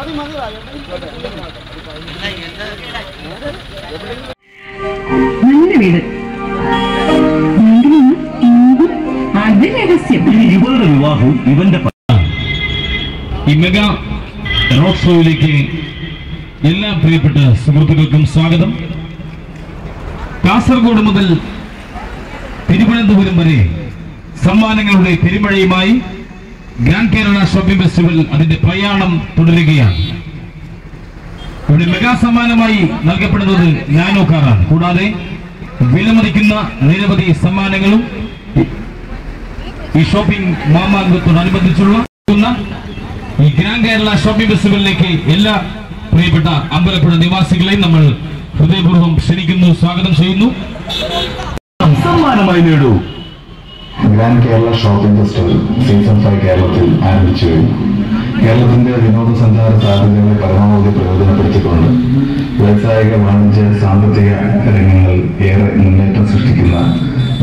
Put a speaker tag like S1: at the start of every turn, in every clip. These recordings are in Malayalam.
S1: നല്ല വീട്
S2: ഇവരുടെ വിവാഹവും ഇവന്റെ ഈ മെഗാ റോഡ് ഷോയിലേക്ക് എല്ലാ പ്രിയപ്പെട്ട സുഹൃത്തുക്കൾക്കും സ്വാഗതം. കാസർഗോഡ് മുതൽ തിരുവനന്തപുരം വരെ സമ്മാനങ്ങളുടെ പെരുമഴയുമായി ഗ്രാൻഡ് കേരള ഷോപ്പിംഗ് ഫെസ്റ്റിവൽ അതിന്റെ പ്രയാണം തുടരുകയാണ്. ഇവിടെ മെഗാ സമ്മാനമായി നൽകപ്പെടുന്നത് നാനോ കാറാണ്. കൂടാതെ വിലമതിക്കുന്ന നിരവധി സമ്മാനങ്ങളും ഈ ഷോപ്പിംഗ് മാമാങ്കത്തോടനുബന്ധിച്ചുള്ള ഈ ഗ്രാൻഡ് കേരള ഷോപ്പിംഗ് ഫെസ്റ്റിവലിലേക്ക് എല്ലാ പ്രിയപ്പെട്ട അമ്പലപ്പുഴ നിവാസികളെയും നമ്മൾ ഹൃദയപൂർവ്വം ക്ഷണിക്കുന്നു, സ്വാഗതം ചെയ്യുന്നു. സമ്മാനമായി നേടൂ.
S3: Grand Kerala shopping festival season 5 കേരളത്തിൽ ആരംഭിച്ചു കഴിഞ്ഞു. കേരളത്തിന്റെ വിനോദസഞ്ചാര സാധ്യതകളെ പരമാവധി പ്രയോജനപ്പെടുത്തിക്കൊണ്ട് വ്യാവസായിക, വാണിജ്യ, സാമ്പത്തിക രംഗങ്ങളിൽ ഏറെ മുന്നേറ്റം സൃഷ്ടിക്കുന്ന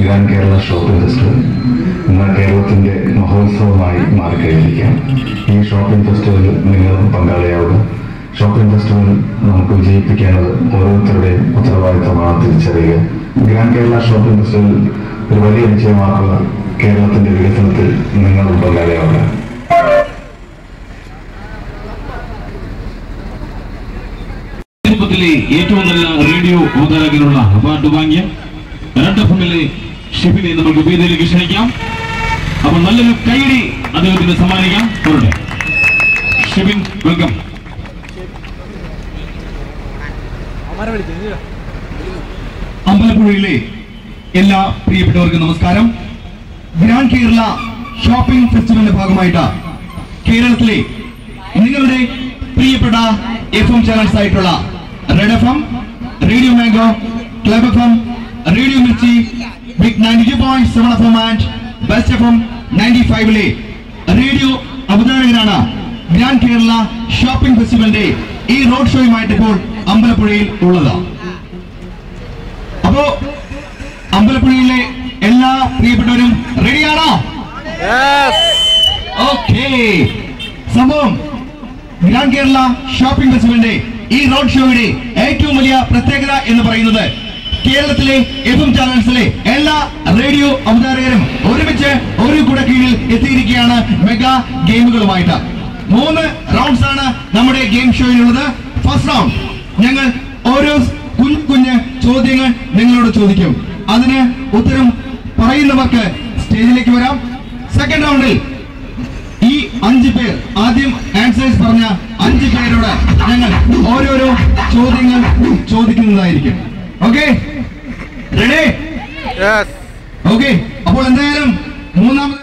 S3: ഗ്രാൻഡ് കേരള ഷോപ്പിംഗ് ഫെസ്റ്റിവൽ ഇന്ന് കേരളത്തിന്റെ മഹോത്സവമായി മാറിക്കഴിഞ്ഞിരിക്കുകയാണ്. ഈ ഷോപ്പിംഗ് ഫെസ്റ്റിവലിൽ നിങ്ങളും പങ്കാളിയാവുക. ഷോപ്പിംഗ് ഫെസ്റ്റിവൽ നമുക്ക് വിജയിപ്പിക്കേണ്ടത് ഓരോരുത്തരുടെയും ഉത്തരവാദിത്തമാണ് തിരിച്ചറിയുക. ഗ്രാൻഡ് കേരള ഷോപ്പിംഗ് ഫെസ്റ്റിവൽ ഒരു വലിയ വിജയമാക്കുക. കേരളത്തിന്റെ വികസനത്തിൽ നിങ്ങളും പങ്കാളിയാവുക.
S2: ഏറ്റവും നല്ല റേഡിയോ അവതാരകനുള്ള അവാർഡ് വാങ്ങിയ റെഡ് എഫ്എമ്മിലെ ഷിബിനെ നമുക്ക് വേദിയിലേക്ക് ക്ഷണിക്കാം. അപ്പൊ നല്ലൊരു കൈയടി അദ്ദേഹത്തിന് സമ്മാനിക്കാം. ഷിബിൻ, വെൽക്കം.
S4: അമ്പലപ്പുഴയിലെ എല്ലാ പ്രിയപ്പെട്ടവർക്കും നമസ്കാരം. ഗ്രാൻഡ് കേരള ഷോപ്പിംഗ് ഫെസ്റ്റിവലിന്റെ ഭാഗമായിട്ട് കേരളത്തിലെ നിങ്ങളുടെ പ്രിയപ്പെട്ട FM ചാനൽസ് ആയിട്ടുള്ള red FM, radio mango, club FM, radio Mirchi, big 92.7 FM and best FM 95ലെ റേഡിയോ അവതാരകരാണ് ഗ്രാൻഡ് കേരള ഷോപ്പിംഗ് ഫെസ്റ്റിവലിന്റെ ഈ റോഡ് ഷോയുമായിട്ട് ഇപ്പോൾ അമ്പലപ്പുഴയിൽ ഉള്ളത്. അപ്പോ അമ്പലപ്പുഴയിലെ എല്ലാ പ്രിയപ്പെട്ടവരും റെഡിയാണോ? ഓക്കേ. സംഭവം ഗ്രാൻഡ് കേരള ഷോപ്പിംഗ് ഫെസ്റ്റിവലിന്റെ ഈ റോഡ് ഷോയുടെ ഏറ്റവും വലിയ പ്രത്യേകത എന്ന് പറയുന്നത് കേരളത്തിലെ FM ചാനൽസിലെ എല്ലാ റേഡിയോ അവതാരകരും ഒരുമിച്ച് ഒരു കുടക്കീഴിൽ എത്തിയിരിക്കുകയാണ് മെഗാ ഗെയിമുകളുമായിട്ട്. 3 റൗണ്ട്സ് ആണ് നമ്മുടെ ഗെയിം ഷോയിലുള്ളത്. ഫസ്റ്റ് റൗണ്ട് ഞങ്ങൾ ഓരോ കുഞ്ഞു ചോദ്യങ്ങൾ നിങ്ങളോട് ചോദിക്കും. അതിന് ഉത്തരം പറയുന്നവർക്ക് സ്റ്റേജിലേക്ക് വരാം. സെക്കൻഡ് റൗണ്ടിൽ ഈ 5 പേർ ആദ്യം ആൻസേഴ്സ് പറഞ്ഞ 5 പേരോട് ഞങ്ങൾ ഓരോരോ ചോദ്യങ്ങൾ ചോദിക്കുന്നതായിരിക്കും. Okay, ready? ഓക്കെ. അപ്പോൾ എന്തായാലും മൂന്നാമത്